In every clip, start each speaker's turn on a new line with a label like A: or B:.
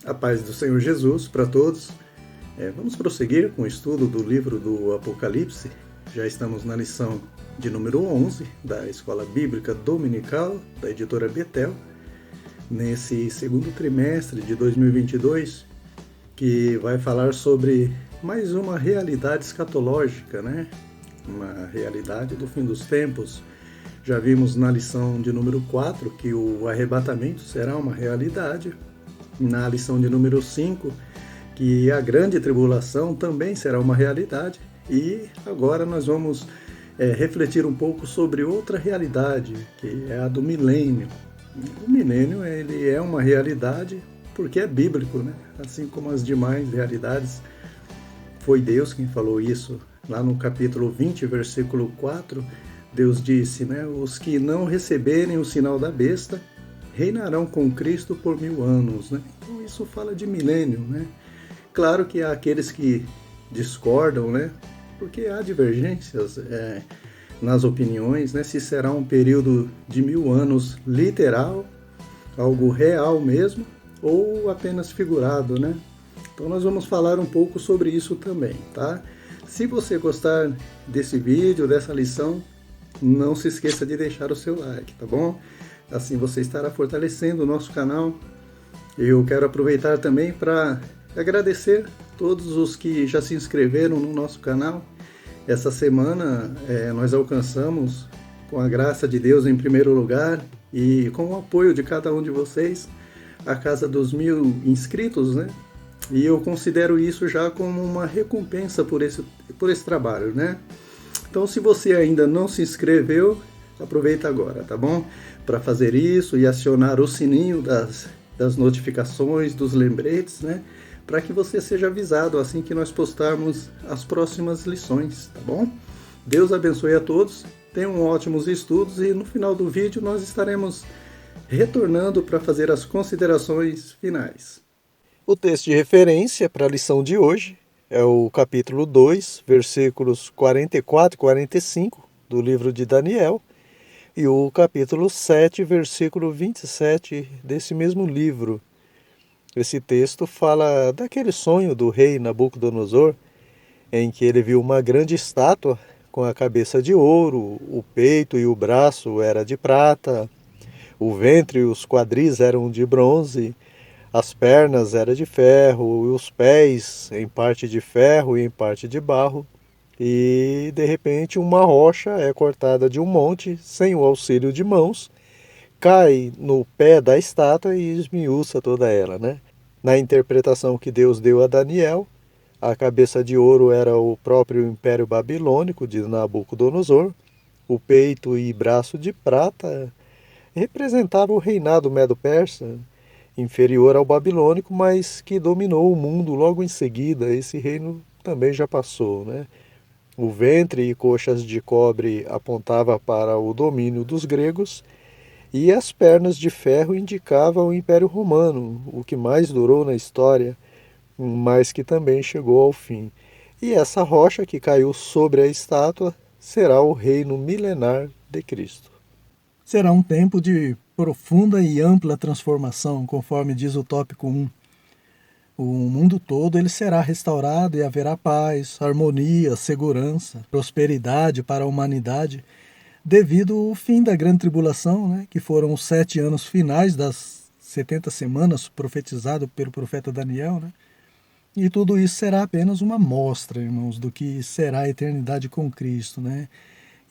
A: A paz do Senhor Jesus para todos. Vamos prosseguir com o estudo do livro do Apocalipse. Já estamos na lição de número 11 da Escola Bíblica Dominical da editora Betel, nesse segundo trimestre de 2022, que vai falar sobre mais uma realidade escatológica, né? Uma realidade do fim dos tempos. Já vimos na lição de número 4 que o arrebatamento será uma realidade. Na lição de número 5, que a grande tribulação também será uma realidade. E agora nós vamos refletir um pouco sobre outra realidade, que é a do milênio. O milênio ele é uma realidade porque é bíblico, né? Assim como as demais realidades. Foi Deus quem falou isso. Lá no capítulo 20, versículo 4, Deus disse, né? Os que não receberem o sinal da besta reinarão com Cristo por 1000 anos, né? Então isso fala de milênio, né? Claro que há aqueles que discordam, né? Porque há divergências nas opiniões, né? Se será um período de 1000 anos literal, algo real mesmo, ou apenas figurado, né? Então nós vamos falar um pouco sobre isso também, tá? Se você gostar desse vídeo, dessa lição, não se esqueça de deixar o seu like, tá bom? Assim você estará fortalecendo o nosso canal. Eu quero aproveitar também para agradecer todos os que já se inscreveram no nosso canal. Essa semana nós alcançamos, com a graça de Deus em primeiro lugar e com o apoio de cada um de vocês, a casa dos 1000 inscritos, né? E eu considero isso já como uma recompensa por esse trabalho, né? Então, se você ainda não se inscreveu, aproveita agora, tá bom? Para fazer isso e acionar o sininho das notificações, dos lembretes, né? Para que você seja avisado assim que nós postarmos as próximas lições, tá bom? Deus abençoe a todos, tenham ótimos estudos e no final do vídeo nós estaremos retornando para fazer as considerações finais. O texto de referência para a lição de hoje é o capítulo 2, versículos 44 e 45 do livro de Daniel e o capítulo 7, versículo 27 desse mesmo livro. Esse texto fala daquele sonho do rei Nabucodonosor, em que ele viu uma grande estátua com a cabeça de ouro, o peito e o braço era de prata, o ventre e os quadris eram de bronze, as pernas eram de ferro, e os pés em parte de ferro e em parte de barro. E, de repente, uma rocha é cortada de um monte, sem o auxílio de mãos, cai no pé da estátua e esmiuça toda ela, né? Na interpretação que Deus deu a Daniel, a cabeça de ouro era o próprio Império Babilônico de Nabucodonosor, o peito e braço de prata representava o reinado medo-persa, inferior ao babilônico, mas que dominou o mundo logo em seguida. Esse reino também já passou, né? O ventre e coxas de cobre apontava para o domínio dos gregos e as pernas de ferro indicavam o Império Romano, o que mais durou na história, mas que também chegou ao fim. E essa rocha que caiu sobre a estátua será o reino milenar de Cristo. Será um tempo de profunda e ampla transformação, conforme diz o tópico 1. O mundo todo ele será restaurado e haverá paz, harmonia, segurança, prosperidade para a humanidade, devido ao fim da grande tribulação, né, que foram os 7 anos finais das 70 semanas profetizado pelo profeta Daniel, né? E tudo isso será apenas uma amostra, irmãos, do que será a eternidade com Cristo, né?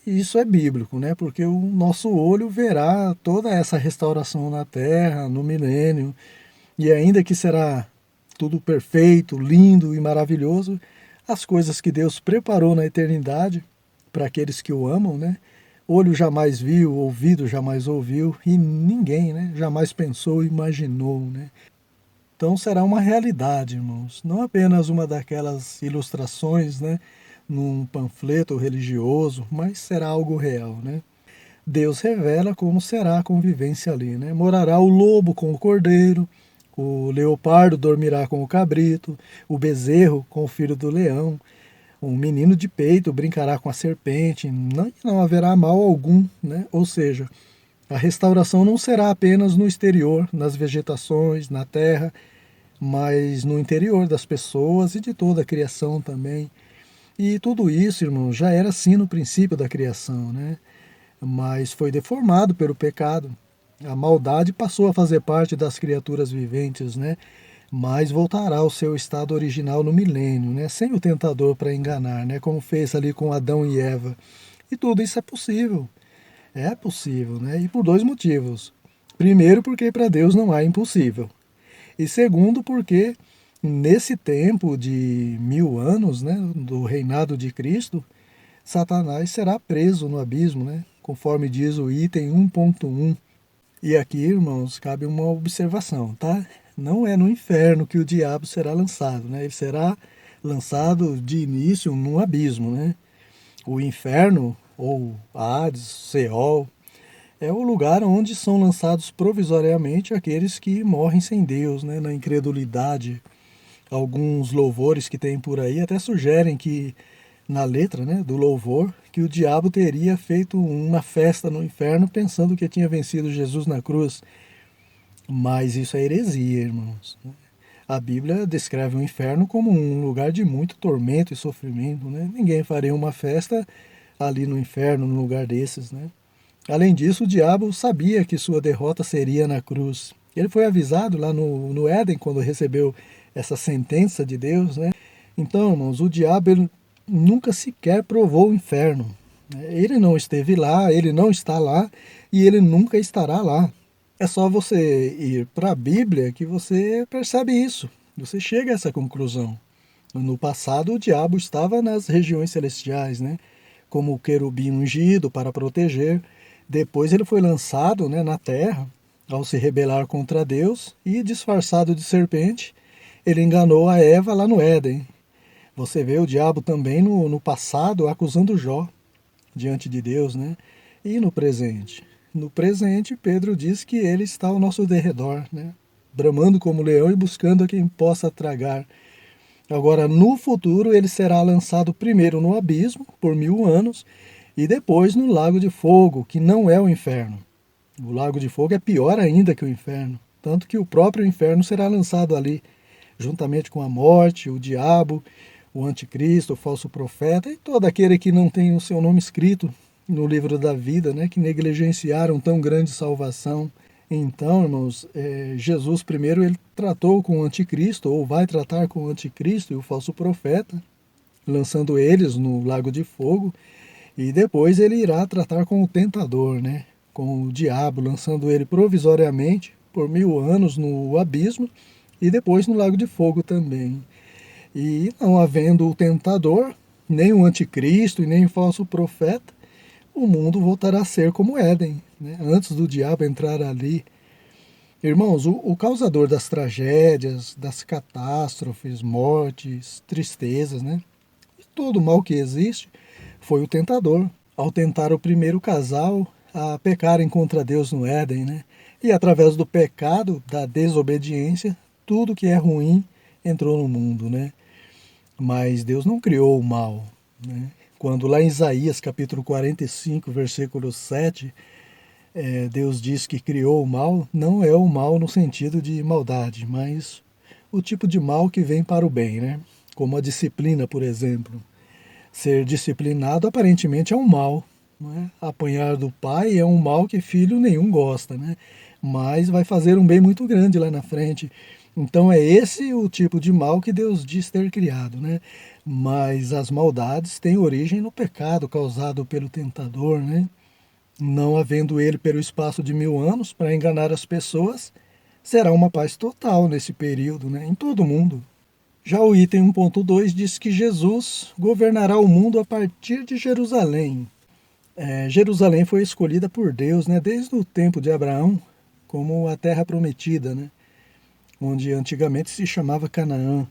A: E isso é bíblico, né? Porque o nosso olho verá toda essa restauração na terra, no milênio, e ainda que será tudo perfeito, lindo e maravilhoso, as coisas que Deus preparou na eternidade para aqueles que o amam, né? Olho jamais viu, ouvido jamais ouviu, e ninguém, né, jamais pensou, imaginou, né? Então será uma realidade, irmãos, não apenas uma daquelas ilustrações, né, num panfleto religioso, mas será algo real, né? Deus revela como será a convivência ali, né? Morará o lobo com o cordeiro, o leopardo dormirá com o cabrito, o bezerro com o filho do leão, um menino de peito brincará com a serpente, não haverá mal algum, né? Ou seja, a restauração não será apenas no exterior, nas vegetações, na terra,
B: mas no interior das pessoas e de toda a criação também. E tudo isso, irmão, já era assim no princípio da criação, né? Mas foi deformado pelo pecado. A maldade passou a fazer parte das criaturas viventes, né? Mas voltará ao seu estado original no milênio, né? Sem o tentador para enganar, né? Como fez ali com Adão e Eva. E tudo isso é possível, né? E por dois motivos. Primeiro, porque para Deus não há impossível. E segundo, porque nesse tempo de 1000 anos, né, do reinado de Cristo, Satanás será preso no abismo, né? Conforme diz o item 1.1. E aqui, irmãos, cabe uma observação, tá? Não é no inferno que o diabo será lançado, né? Ele será lançado de início num abismo, né? O inferno, ou Hades, Seol, é o lugar onde são lançados provisoriamente aqueles que morrem sem Deus, né? Na incredulidade. Alguns louvores que tem por aí até sugerem que na letra, né, do louvor, que o diabo teria feito uma festa no inferno pensando que tinha vencido Jesus na cruz. Mas isso é heresia, irmãos. A Bíblia descreve o inferno como um lugar de muito tormento e sofrimento, né? Ninguém faria uma festa ali no inferno, num lugar desses, né? Além disso, o diabo sabia que sua derrota seria na cruz. Ele foi avisado lá no Éden, quando recebeu essa sentença de Deus, né? Então, irmãos, o diabo ele nunca sequer provou o inferno. Ele não esteve lá, ele não está lá e ele nunca estará lá. É só você ir para a Bíblia que você percebe isso. Você chega a essa conclusão. No passado, o diabo estava nas regiões celestiais, né? Como o querubim ungido para proteger. Depois ele foi lançado, né, na terra, ao se rebelar contra Deus e, disfarçado de serpente, ele enganou a Eva lá no Éden. Você vê o diabo também no passado acusando Jó diante de Deus, né? E no presente? No presente, Pedro diz que ele está ao nosso derredor, né? Bramando como leão e buscando a quem possa tragar. Agora, no futuro, ele será lançado primeiro no abismo, por 1000 anos, e depois no lago de fogo, que não é o inferno. O lago de fogo é pior ainda que o inferno, tanto que o próprio inferno será lançado ali, juntamente com a morte, o diabo, o anticristo, o falso profeta e todo aquele que não tem o seu nome escrito no livro da vida, né, que negligenciaram tão grande salvação. Então, irmãos, Jesus primeiro ele tratou com o anticristo, ou vai tratar com o anticristo e o falso profeta, lançando eles no lago de fogo, e depois ele irá tratar com o tentador, né, com o diabo, lançando ele provisoriamente por 1000 anos no abismo e depois no lago de fogo também. E não havendo o tentador, nem o anticristo e nem o falso profeta, o mundo voltará a ser como Éden, né? Antes do diabo entrar ali. Irmãos, o causador das tragédias, das catástrofes, mortes, tristezas, né? E todo o mal que existe foi o tentador, ao tentar o primeiro casal a pecarem contra Deus no Éden, né? E através do pecado, da desobediência, tudo que é ruim entrou no mundo, né? Mas Deus não criou o mal, né? Quando lá em Isaías capítulo 45, versículo 7, Deus diz que criou o mal, não é o mal no sentido de maldade, mas o tipo de mal que vem para o bem, né? Como a disciplina, por exemplo. Ser disciplinado aparentemente é um mal, né? Apanhar do pai é um mal que filho nenhum gosta, né? Mas vai fazer um bem muito grande lá na frente. Então é esse o tipo de mal que Deus diz ter criado, né? Mas as maldades têm origem no pecado causado pelo tentador, né? Não havendo ele pelo espaço de 1000 anos para enganar as pessoas, será uma paz total nesse período, né? Em todo o mundo. Já o item 1.2 diz que Jesus governará o mundo a partir de Jerusalém. Jerusalém foi escolhida por Deus, né, desde o tempo de Abraão como a terra prometida, né? Onde antigamente se chamava Canaã.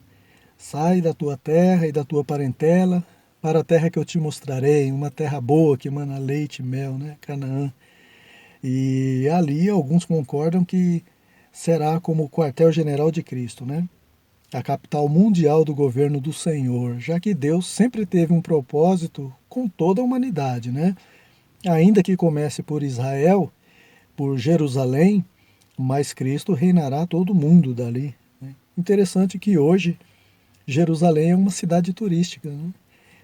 B: Sai da tua terra e da tua parentela para a terra que eu te mostrarei, uma terra boa que emana leite e mel, né? Canaã. E ali alguns concordam que será como o quartel-general de Cristo, né? A capital mundial do governo do Senhor, já que Deus sempre teve um propósito com toda a humanidade, né? Ainda que comece por Israel, por Jerusalém, mas Cristo reinará todo mundo dali, né? Interessante que hoje Jerusalém é uma cidade turística, né?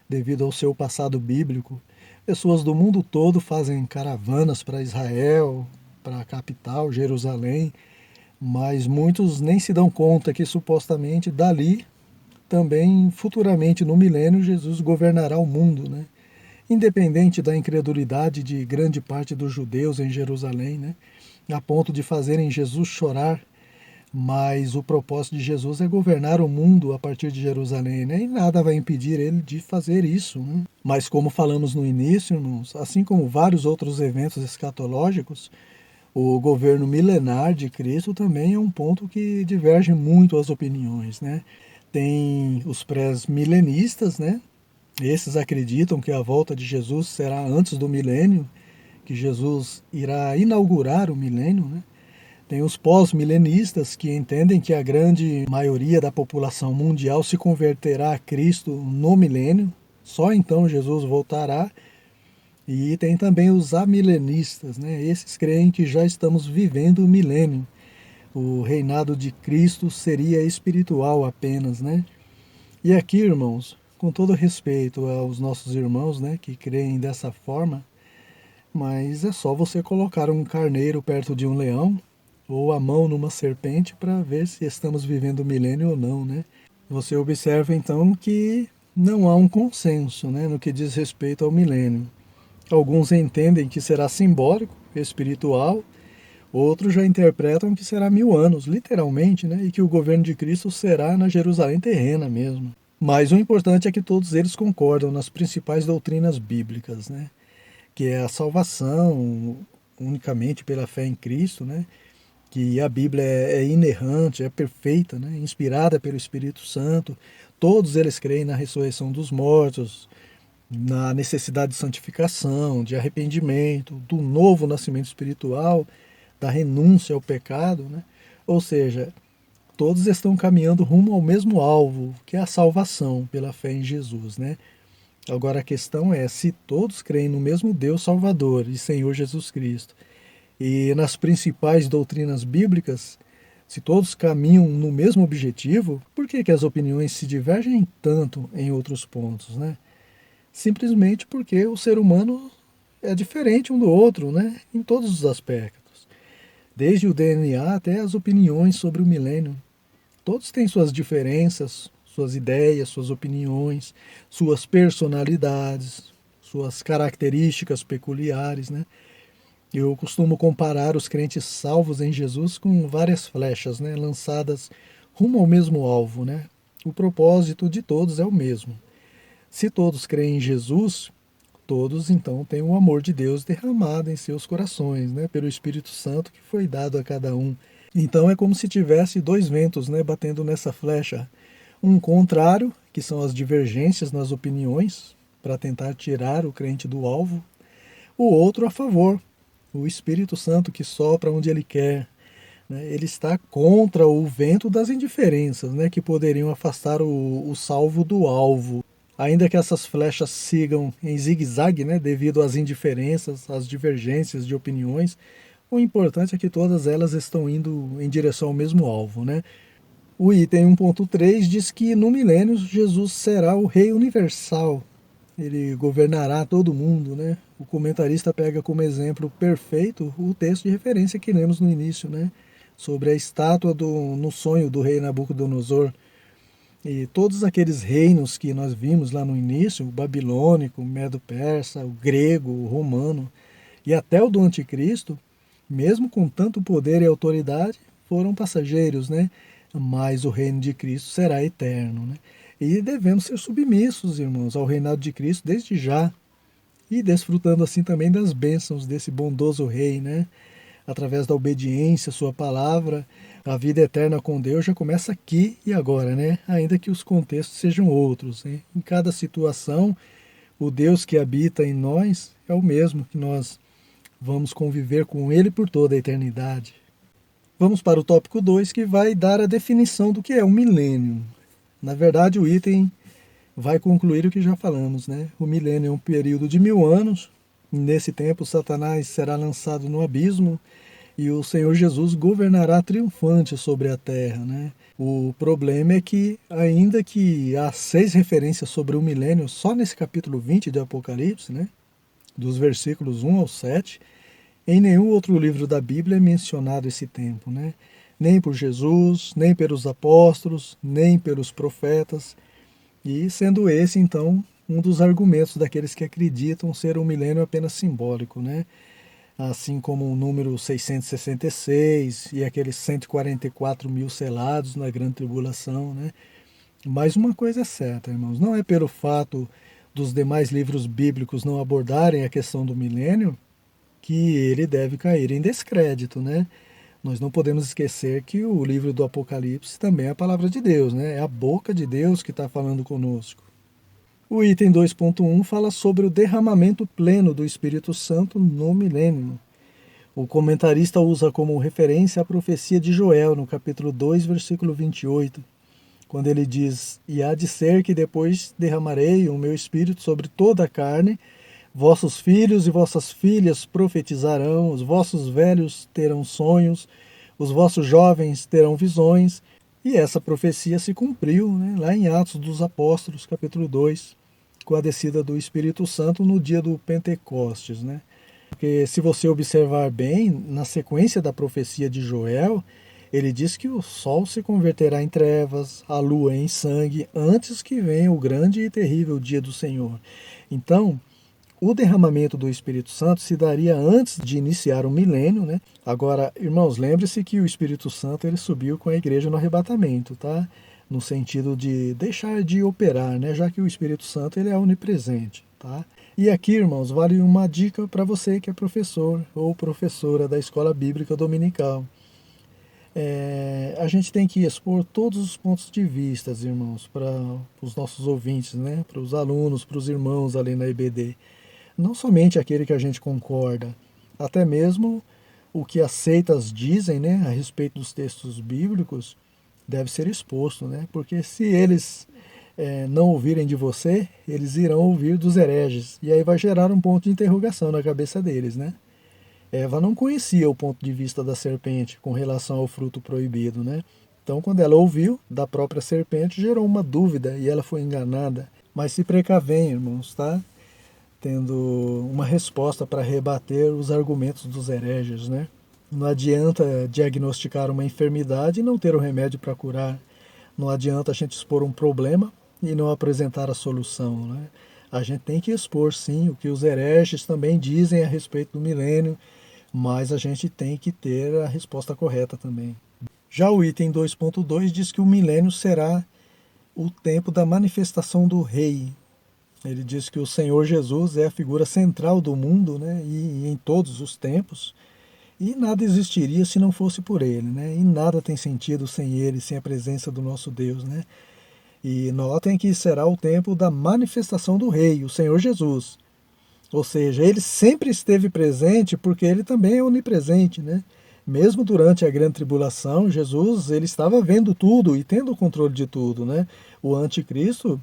B: Devido ao seu passado bíblico. Pessoas do mundo todo fazem caravanas para Israel, para a capital, Jerusalém, mas muitos nem se dão conta que supostamente dali também futuramente no milênio Jesus governará o mundo, né? Independente da incredulidade de grande parte dos judeus em Jerusalém, né? A ponto de fazerem Jesus chorar, mas o propósito de Jesus é governar o mundo a partir de Jerusalém, né? E nada vai impedir ele de fazer isso, né? Mas como falamos no início, irmãos, assim como vários outros eventos escatológicos, o governo milenar de Cristo também é um ponto que diverge muito as opiniões, né? Tem os pré-milenistas, né? Esses acreditam que a volta de Jesus será antes do milênio, que Jesus irá inaugurar o milênio, né? Tem os pós-milenistas que entendem que a grande maioria da população mundial se converterá a Cristo no milênio, só então Jesus voltará. E tem também os amilenistas, né? Esses creem que já estamos vivendo o milênio. O reinado de Cristo seria espiritual apenas, né? E aqui, irmãos, com todo respeito aos nossos irmãos, né, que creem dessa forma, mas é só você colocar um carneiro perto de um leão ou a mão numa serpente para ver se estamos vivendo o milênio ou não, né? Você observa então que não há um consenso, né, no que diz respeito ao milênio. Alguns entendem que será simbólico, espiritual, outros já interpretam que será 1000 anos, literalmente, né, e que o governo de Cristo será na Jerusalém terrena mesmo. Mas o importante é que todos eles concordam nas principais doutrinas bíblicas, né, que é a salvação unicamente pela fé em Cristo, né, que a Bíblia é inerrante, é perfeita, né, inspirada pelo Espírito Santo. Todos eles creem na ressurreição dos mortos, na necessidade de santificação, de arrependimento, do novo nascimento espiritual, da renúncia ao pecado, né? Ou seja, todos estão caminhando rumo ao mesmo alvo, que é a salvação pela fé em Jesus, né? Agora a questão é se todos creem no mesmo Deus Salvador e Senhor Jesus Cristo e nas principais doutrinas bíblicas, se todos caminham no mesmo objetivo, por que as opiniões se divergem tanto em outros pontos, né? Simplesmente porque o ser humano é diferente um do outro, né? Em todos os aspectos. Desde o DNA até as opiniões sobre o milênio. Todos têm suas diferenças, suas ideias, suas opiniões, suas personalidades, suas características peculiares, né? Eu costumo comparar os crentes salvos em Jesus com várias flechas, né, lançadas rumo ao mesmo alvo, né? O propósito de todos é o mesmo. Se todos creem em Jesus, todos então têm o amor de Deus derramado em seus corações, né, pelo Espírito Santo que foi dado a cada um. Então é como se tivesse dois ventos, né, batendo nessa flecha. Um contrário, que são as divergências nas opiniões, para tentar tirar o crente do alvo. O outro a favor, o Espírito Santo que sopra onde ele quer. Né, ele está contra o vento das indiferenças, né, que poderiam afastar o salvo do alvo. Ainda que essas flechas sigam em zigue-zague, né, devido às indiferenças, às divergências de opiniões, o importante é que todas elas estão indo em direção ao mesmo alvo, né? O item 1.3 diz que no milênio Jesus será o rei universal. Ele governará todo mundo, né? O comentarista pega como exemplo perfeito o texto de referência que lemos no início, né? Sobre a estátua no sonho do rei Nabucodonosor. E todos aqueles reinos que nós vimos lá no início, o babilônico, o medo-persa, o grego, o romano e até o do anticristo, mesmo com tanto poder e autoridade, foram passageiros, né? Mas o reino de Cristo será eterno, né? E devemos ser submissos, irmãos, ao reinado de Cristo desde já e desfrutando assim também das bênçãos desse bondoso rei, né? Através da obediência à sua palavra, a vida eterna com Deus já começa aqui e agora, né? Ainda que os contextos sejam outros, né? Em cada situação, o Deus que habita em nós é o mesmo que nós vamos conviver com Ele por toda a eternidade. Vamos para o tópico 2, que vai dar a definição do que é o milênio. Na verdade, o item vai concluir o que já falamos, né? O milênio é um período de 1000 anos. Nesse tempo, Satanás será lançado no abismo e o Senhor Jesus governará triunfante sobre a terra, né? O problema é que, ainda que há 6 referências sobre o milênio só nesse capítulo 20 de Apocalipse, né? Dos versículos 1 ao 7, em nenhum outro livro da Bíblia é mencionado esse tempo, né? Nem por Jesus, nem pelos apóstolos, nem pelos profetas, e sendo esse, então, um dos argumentos daqueles que acreditam ser um milênio apenas simbólico, né? Assim como o número 666 e aqueles 144 mil selados na grande tribulação, né? Mas uma coisa é certa, irmãos, não é pelo fato dos demais livros bíblicos não abordarem a questão do milênio que ele deve cair em descrédito, né? Nós não podemos esquecer que o livro do Apocalipse também é a palavra de Deus, né? É a boca de Deus que está falando conosco. O item 2.1 fala sobre o derramamento pleno do Espírito Santo no milênio. O comentarista usa como referência a profecia de Joel, no capítulo 2, versículo 28, quando ele diz: "E há de ser que depois derramarei o meu Espírito sobre toda a carne, vossos filhos e vossas filhas profetizarão, os vossos velhos terão sonhos, os vossos jovens terão visões." E essa profecia se cumpriu, né, lá em Atos dos Apóstolos, capítulo 2, com a descida do Espírito Santo no dia do Pentecostes, né? Porque se você observar bem, na sequência da profecia de Joel, ele diz que o sol se converterá em trevas, a lua em sangue, antes que venha o grande e terrível dia do Senhor. Então, o derramamento do Espírito Santo se daria antes de iniciar o milênio, né? Agora, irmãos, lembre-se que o Espírito Santo ele subiu com a igreja no arrebatamento, tá? No sentido de deixar de operar, né? Já que o Espírito Santo ele é onipresente, tá? E aqui, irmãos, vale uma dica para você que é professor ou professora da escola bíblica dominical. A gente tem que expor todos os pontos de vista, irmãos, para os nossos ouvintes, né? Para os alunos, para os irmãos ali na IBD. Não somente aquele que a gente concorda, até mesmo o que as seitas dizem, né, a respeito dos textos bíblicos, deve ser exposto, né? Porque se eles não ouvirem de você, eles irão ouvir dos hereges. E aí vai gerar um ponto de interrogação na cabeça deles, né? Eva não conhecia o ponto de vista da serpente com relação ao fruto proibido, né? Então, quando ela ouviu da própria serpente, gerou uma dúvida e ela foi enganada. Mas se precavem, irmãos, tá? Tendo uma resposta para rebater os argumentos dos hereges, né? Não adianta diagnosticar uma enfermidade e não ter o remédio para curar. Não adianta a gente expor um problema e não apresentar a solução, né? A gente tem que expor, sim, o que os hereges também dizem a respeito do milênio, mas a gente tem que ter a resposta correta também. Já o item 2.2 diz que o milênio será o tempo da manifestação do Rei. Ele diz que o Senhor Jesus é a figura central do mundo, né, e em todos os tempos, e nada existiria se não fosse por ele, né, e nada tem sentido sem ele, sem a presença do nosso Deus, né. E notem que será o tempo da manifestação do Rei, o Senhor Jesus. Ou seja, ele sempre esteve presente porque ele também é onipresente, né? Mesmo durante a grande tribulação, Jesus ele estava vendo tudo e tendo o controle de tudo, né? O anticristo,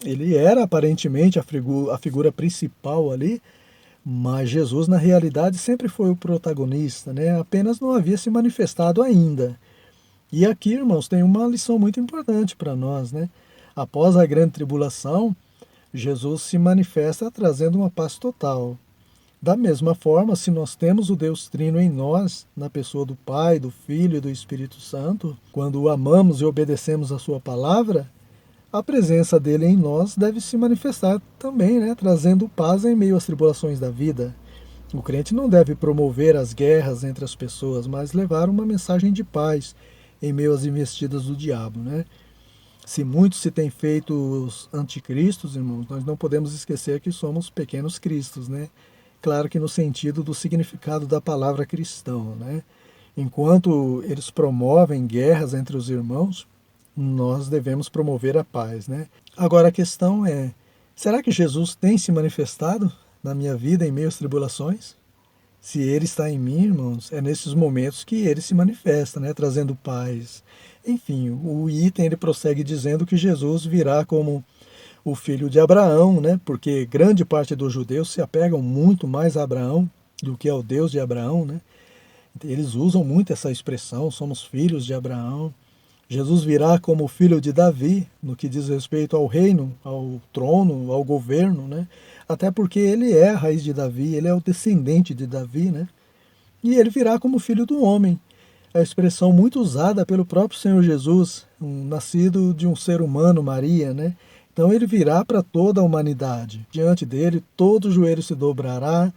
B: ele era aparentemente a figura principal ali, mas Jesus na realidade sempre foi o protagonista, né? Apenas não havia se manifestado ainda. E aqui, irmãos, tem uma lição muito importante para nós, né? Após a grande tribulação, Jesus se manifesta trazendo uma paz total. Da mesma forma, se nós temos o Deus Trino em nós, na pessoa do Pai, do Filho e do Espírito Santo, quando o amamos e obedecemos a sua palavra, a presença dele em nós deve se manifestar também, né, trazendo paz em meio às tribulações da vida. O crente não deve promover as guerras entre as pessoas, mas levar uma mensagem de paz em meio às investidas do diabo, né? Se muitos se têm feito os anticristos, irmãos, nós não podemos esquecer que somos pequenos cristos, né? Claro que no sentido do significado da palavra cristão, né? Enquanto eles promovem guerras entre os irmãos, nós devemos promover a paz, né? Agora a questão é, será que Jesus tem se manifestado na minha vida em meio às tribulações? Se ele está em mim, irmãos, é nesses momentos que ele se manifesta, né? Trazendo paz. Enfim, o item ele prossegue dizendo que Jesus virá como o filho de Abraão, né? Porque grande parte dos judeus se apegam muito mais a Abraão do que ao Deus de Abraão, né? Eles usam muito essa expressão, somos filhos de Abraão. Jesus virá como filho de Davi, no que diz respeito ao reino, ao trono, ao governo, né? Até porque ele é a raiz de Davi, ele é o descendente de Davi, né? E ele virá como filho do homem. É a expressão muito usada pelo próprio Senhor Jesus, nascido de um ser humano, Maria, né? Então ele virá para toda a humanidade. Diante dele, todo joelho se dobrará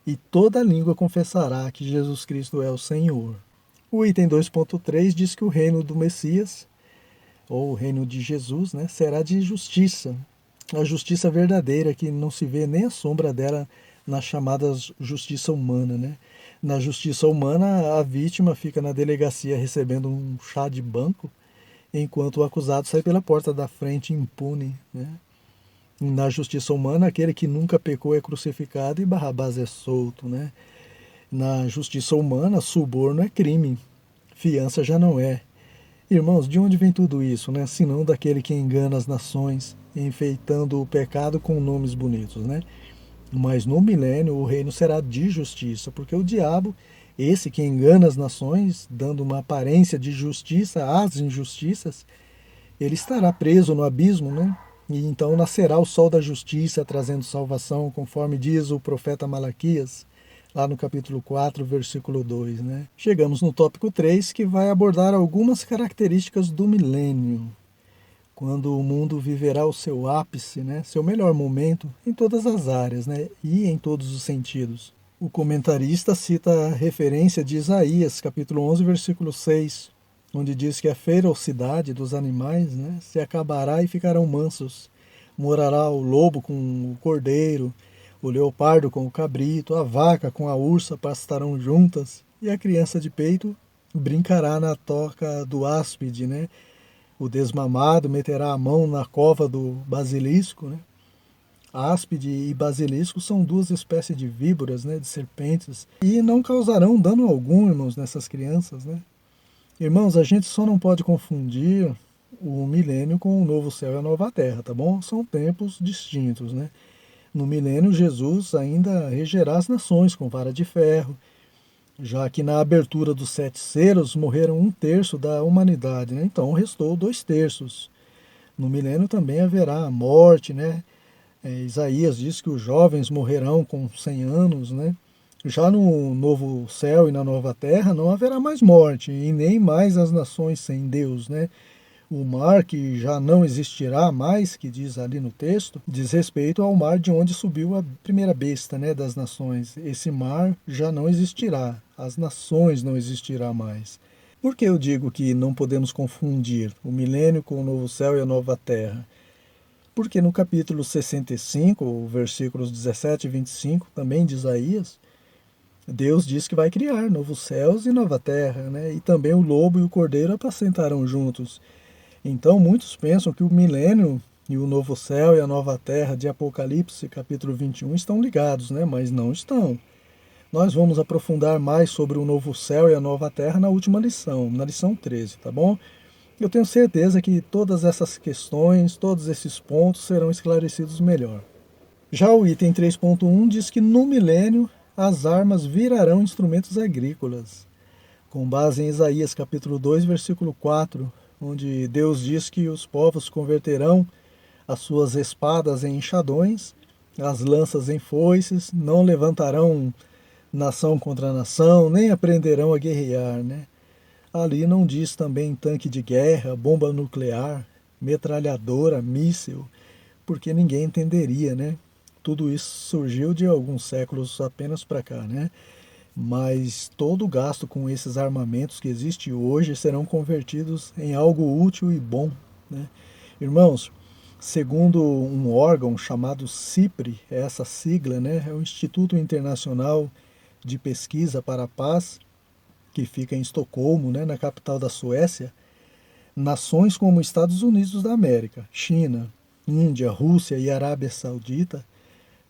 B: e toda língua confessará que Jesus Cristo é o Senhor. O item 2.3 diz que o reino do Messias, ou o reino de Jesus, né, será de justiça. A justiça verdadeira, que não se vê nem a sombra dela na chamada justiça humana, né? Na justiça humana, a vítima fica na delegacia recebendo um chá de banco, enquanto o acusado sai pela porta da frente impune, né? Na justiça humana, aquele que nunca pecou é crucificado e Barrabás é solto, né? Na justiça humana, suborno é crime, fiança já não é. Irmãos, de onde vem tudo isso, né? Senão daquele que engana as nações, enfeitando o pecado com nomes bonitos, né? Mas no milênio o reino será de justiça, porque o diabo, esse que engana as nações, dando uma aparência de justiça às injustiças, ele estará preso no abismo, né? E então nascerá o sol da justiça, trazendo salvação, conforme diz o profeta Malaquias, lá no capítulo 4, versículo 2, né? Chegamos no tópico 3, que vai abordar algumas características do milênio, quando o mundo viverá o seu ápice, né? Seu melhor momento, em todas as áreas, né? E em todos os sentidos. O comentarista cita a referência de Isaías, capítulo 11, versículo 6, onde diz que a ferocidade dos animais, né, se acabará e ficarão mansos. Morará o lobo com o cordeiro, o leopardo com o cabrito, a vaca com a ursa pastarão juntas, e a criança de peito brincará na toca do áspide, né? O desmamado meterá a mão na cova do basilisco, né? Áspide e basilisco são duas espécies de víboras, né, de serpentes, e não causarão dano algum, irmãos, nessas crianças, né? Irmãos, a gente só não pode confundir o milênio com o novo céu e a nova terra, tá bom? São tempos distintos, né? No milênio, Jesus ainda regerá as nações com vara de ferro, já que na abertura dos 7 selos morreram 1/3 da humanidade, né? Então restou 2/3. No milênio também haverá a morte, né? Isaías diz que os jovens morrerão com 100 anos, né? Já no novo céu e na nova terra não haverá mais morte e nem mais as nações sem Deus, né? O mar que já não existirá mais, que diz ali no texto, diz respeito ao mar de onde subiu a primeira besta, né, das nações. Esse mar já não existirá, as nações não existirá mais. Por que eu digo que não podemos confundir o milênio com o novo céu e a nova terra? Porque no capítulo 65, versículos 17 e 25, também de Isaías, Deus diz que vai criar novos céus e nova terra, né? E também o lobo e o cordeiro apacentarão juntos. Então muitos pensam que o milênio e o novo céu e a nova terra de Apocalipse, capítulo 21, estão ligados, né? Mas não estão. Nós vamos aprofundar mais sobre o novo céu e a nova terra na última lição, na lição 13, tá bom? Eu tenho certeza que todas essas questões, todos esses pontos serão esclarecidos melhor. Já o item 3.1 diz que no milênio as armas virarão instrumentos agrícolas, com base em Isaías capítulo 2, versículo 4, onde Deus diz que os povos converterão as suas espadas em enxadões, as lanças em foices, não levantarão nação contra nação, nem aprenderão a guerrear, né? Ali não diz também tanque de guerra, bomba nuclear, metralhadora, míssil, porque ninguém entenderia, né? Tudo isso surgiu de alguns séculos apenas para cá, né? Mas todo o gasto com esses armamentos que existe hoje serão convertidos em algo útil e bom, né? Irmãos, segundo um órgão chamado CIPRE, essa sigla, né, é o Instituto Internacional de Pesquisa para a Paz, que fica em Estocolmo, né, na capital da Suécia, nações como Estados Unidos da América, China, Índia, Rússia e Arábia Saudita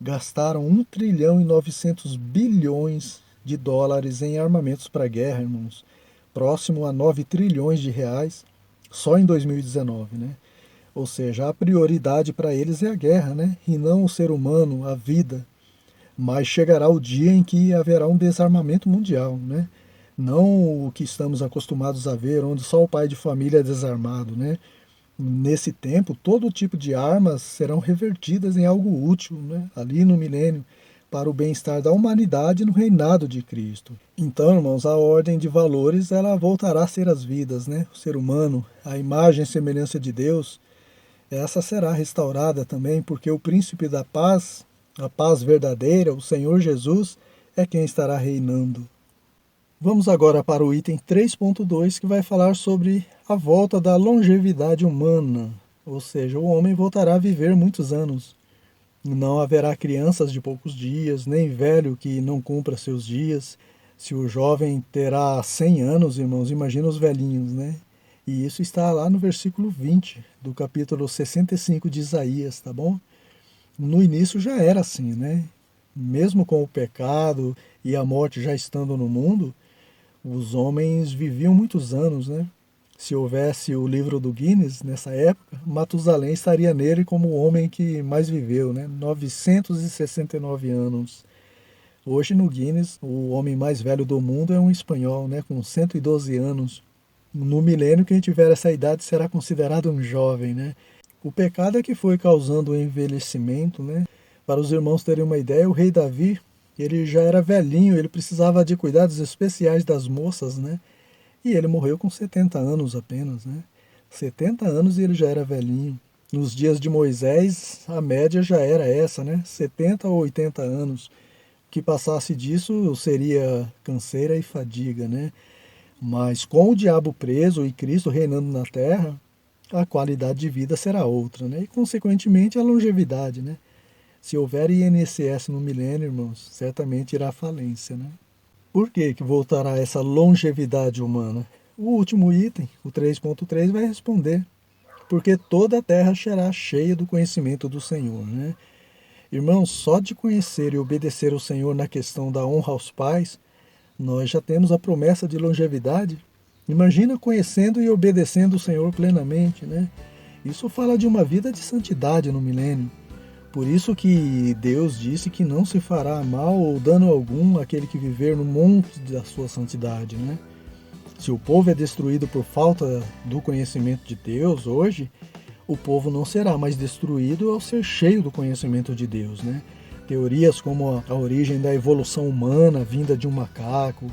B: gastaram 1 trilhão e 900 bilhões de dólares em armamentos para a guerra, irmãos, próximo a 9 trilhões de reais só em 2019, né? Ou seja, a prioridade para eles é a guerra, né? E não o ser humano, a vida. Mas chegará o dia em que haverá um desarmamento mundial, né? Não o que estamos acostumados a ver, onde só o pai de família é desarmado, né? Nesse tempo, todo tipo de armas serão revertidas em algo útil, né? Ali no milênio, para o bem-estar da humanidade no reinado de Cristo. Então, irmãos, a ordem de valores ela voltará a ser as vidas, né? O ser humano, a imagem e semelhança de Deus, essa será restaurada também, porque o príncipe da paz, a paz verdadeira, o Senhor Jesus, é quem estará reinando. Vamos agora para o item 3.2, que vai falar sobre a volta da longevidade humana, ou seja, o homem voltará a viver muitos anos. Não haverá crianças de poucos dias, nem velho que não cumpra seus dias. Se o jovem terá 100 anos, irmãos, imagina os velhinhos, né? E isso está lá no versículo 20 do capítulo 65 de Isaías, tá bom? No início já era assim, né? Mesmo com o pecado e a morte já estando no mundo, os homens viviam muitos anos, né? Se houvesse o livro do Guinness nessa época, Matusalém estaria nele como o homem que mais viveu, né? 969 anos. Hoje no Guinness, o homem mais velho do mundo é um espanhol, né? Com 112 anos. No milênio, quem tiver essa idade será considerado um jovem, né? O pecado é que foi causando o envelhecimento, né? Para os irmãos terem uma ideia, o rei Davi, ele já era velhinho, ele precisava de cuidados especiais das moças, né? E ele morreu com 70 anos apenas, né? 70 anos e ele já era velhinho. Nos dias de Moisés, a média já era essa, né? 70 ou 80 anos. O que passasse disso seria canseira e fadiga, né? Mas com o diabo preso e Cristo reinando na terra, a qualidade de vida será outra, né? E consequentemente a longevidade, né? Se houver INSS no milênio, irmãos, certamente irá à falência, né? Por que voltará essa longevidade humana? O último item, o 3.3, vai responder. Porque toda a terra será cheia do conhecimento do Senhor, né? Irmãos, só de conhecer e obedecer ao Senhor na questão da honra aos pais, nós já temos a promessa de longevidade. Imagina conhecendo e obedecendo o Senhor plenamente, né? Isso fala de uma vida de santidade no milênio. Por isso que Deus disse que não se fará mal ou dano algum àquele que viver no monte da sua santidade, né? Se o povo é destruído por falta do conhecimento de Deus hoje, o povo não será mais destruído ao ser cheio do conhecimento de Deus, né? Teorias como a origem da evolução humana vinda de um macaco,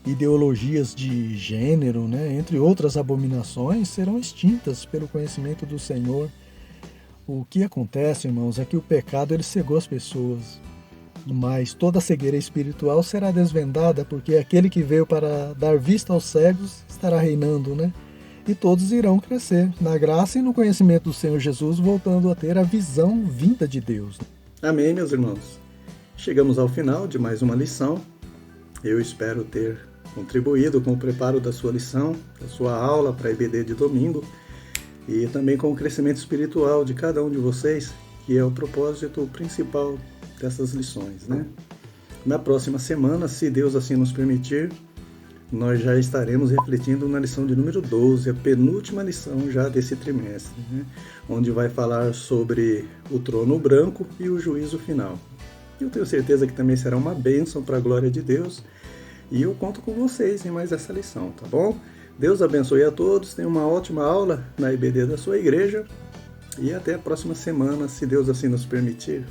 B: ideologias de gênero, né, entre outras abominações, serão extintas pelo conhecimento do Senhor. O que acontece, irmãos, é que o pecado ele cegou as pessoas. Mas toda cegueira espiritual será desvendada, porque aquele que veio para dar vista aos cegos estará reinando, né? E todos irão crescer na graça e no conhecimento do Senhor Jesus, voltando a ter a visão vinda de Deus.
A: Amém, meus irmãos. Chegamos ao final de mais uma lição. Eu espero ter contribuído com o preparo da sua lição, da sua aula para a EBD de domingo e também com o crescimento espiritual de cada um de vocês, que é o propósito principal dessas lições, né? Na próxima semana, se Deus assim nos permitir, nós já estaremos refletindo na lição de número 12, a penúltima lição já desse trimestre, né? Onde vai falar sobre o trono branco e o juízo final. Eu tenho certeza que também será uma bênção para a glória de Deus e eu conto com vocês em mais essa lição, tá bom? Deus abençoe a todos, tenha uma ótima aula na EBD da sua igreja e até a próxima semana, se Deus assim nos permitir.